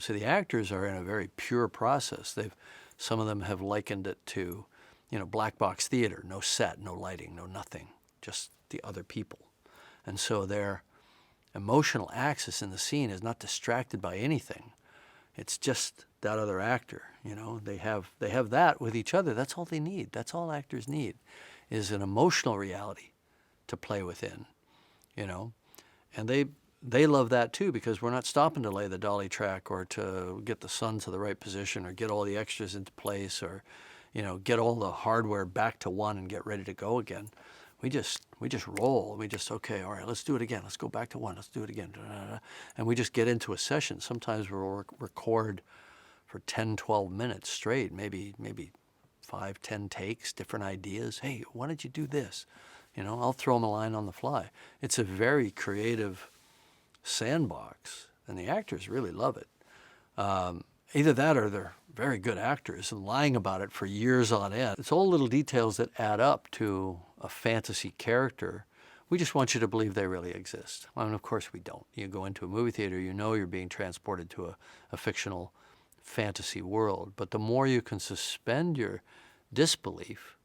So the actors are in a very pure process. Some of them have likened it to, black box theater, no set, no lighting, no nothing, just the other people. And so their emotional axis in the scene is not distracted by anything. It's just that other actor. They have that with each other. That's all they need. That's all actors need, is an emotional reality to play within. And they love that too, because we're not stopping to lay the dolly track or to get the sun to the right position or get all the extras into place or, get all the hardware back to one and get ready to go again. We just roll. Okay, all right, let's do it again. Let's go back to one. Let's do it again. And we just get into a session. Sometimes we'll record for 10, 12 minutes straight, maybe 5, 10 takes, different ideas. Hey, why don't you do this? I'll throw them a line on the fly. It's a very creative sandbox, and the actors really love it. Either that or they're very good actors and lying about it for years on end. It's all little details that add up to a fantasy character. We just want you to believe they really exist. And of course we don't. You go into a movie theater, you're being transported to a fictional fantasy world. But the more you can suspend your disbelief,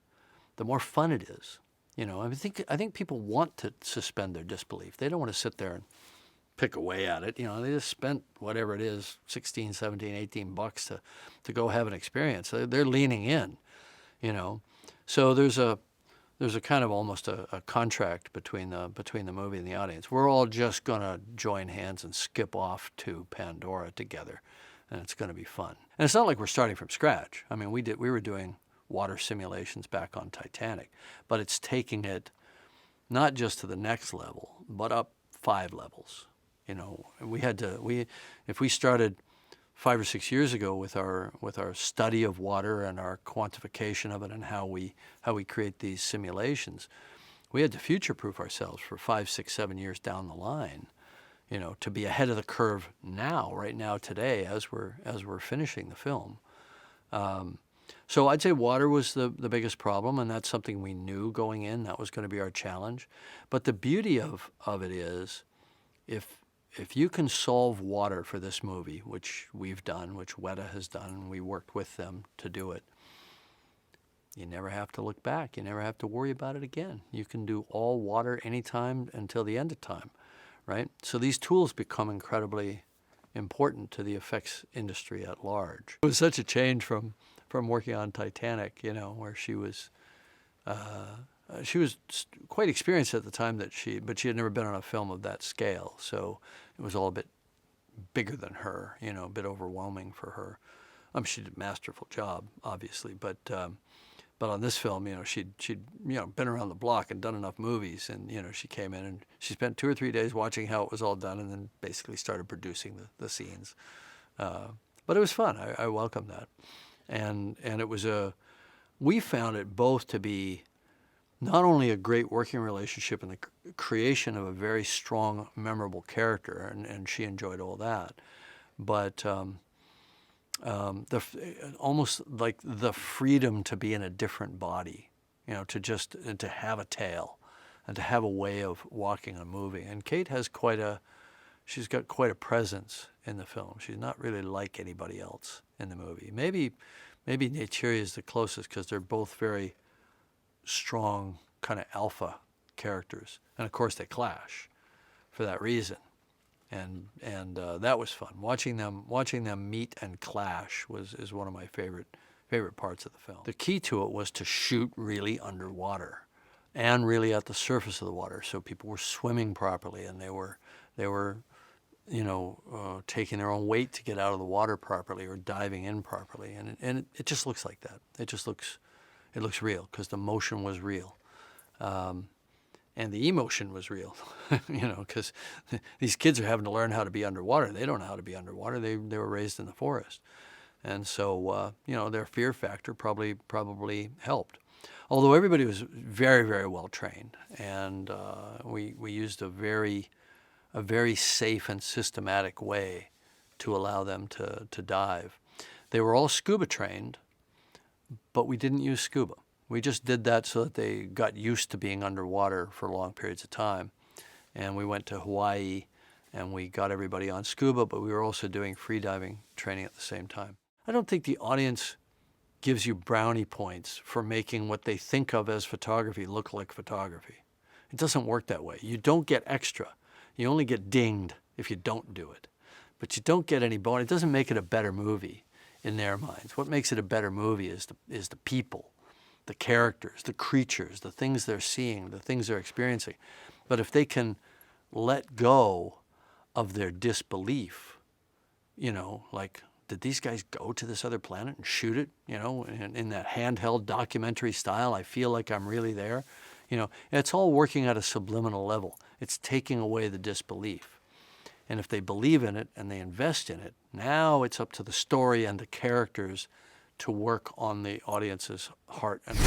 the more fun it is. I think people want to suspend their disbelief. They don't want to sit there and pick away at it. They just spent whatever it is, 16, 17, 18 bucks to go have an experience. They're leaning in, So there's a kind of almost a contract between the movie and the audience. We're all just going to join hands and skip off to Pandora together, and it's going to be fun. And it's not like we're starting from scratch. I mean, we were doing water simulations back on Titanic, but it's taking it not just to the next level, but up 5 levels. If we started 5 or 6 years ago with our study of water and our quantification of it and how we create these simulations, we had to future-proof ourselves for 5, 6, 7 years down the line, to be ahead of the curve right now, today, as we're finishing the film. So I'd say water was the biggest problem, and that's something we knew going in. That was going to be our challenge. But the beauty of it is, if you can solve water for this movie, which we've done, which Weta has done, and we worked with them to do it, you never have to look back. You never have to worry about it again. You can do all water anytime until the end of time, right? So these tools become incredibly important to the effects industry at large. It was such a change from working on Titanic, where she was quite experienced at the time but she had never been on a film of that scale. So it was all a bit bigger than her, a bit overwhelming for her. She did a masterful job, obviously, but on this film, she'd been around the block and done enough movies, and she came in and she spent 2 or 3 days watching how it was all done, and then basically started producing the scenes. But it was fun. I welcomed that, and it was we found it both to be not only a great working relationship and the creation of a very strong, memorable character, and she enjoyed all that, but almost like the freedom to be in a different body, to have a tail and to have a way of walking and moving. And Kate has she's got quite a presence in the film. She's not really like anybody else in the movie. Maybe Neytiri is the closest, because they're both very strong kind of alpha characters, and of course they clash for that reason, and that was fun. Watching them meet and clash is one of my favorite parts of the film. The key to it was to shoot really underwater and really at the surface of the water, so people were swimming properly, and they were taking their own weight to get out of the water properly or diving in properly, and it just looks like that. It looks real, because the motion was real, and the emotion was real, because these kids are having to learn how to be underwater. They don't know how to be underwater. They were raised in the forest, and so their fear factor probably helped. Although everybody was very, very well trained, and we used a very safe and systematic way to allow them to dive. They were all scuba trained, but we didn't use scuba. We just did that so that they got used to being underwater for long periods of time. And we went to Hawaii and we got everybody on scuba, but we were also doing free diving training at the same time. I don't think the audience gives you brownie points for making what they think of as photography look like photography. It doesn't work that way. You don't get extra. You only get dinged if you don't do it. But you don't get any bonus. It doesn't make it a better movie in their minds. What makes it a better movie is the people, the characters, the creatures, the things they're seeing, the things they're experiencing. But if they can let go of their disbelief, you know, like, did these guys go to this other planet and shoot it, you know, in that handheld documentary style? I feel like I'm really there. You know, it's all working at a subliminal level. It's taking away the disbelief. And if they believe in it and they invest in it, now it's up to the story and the characters to work on the audience's heart and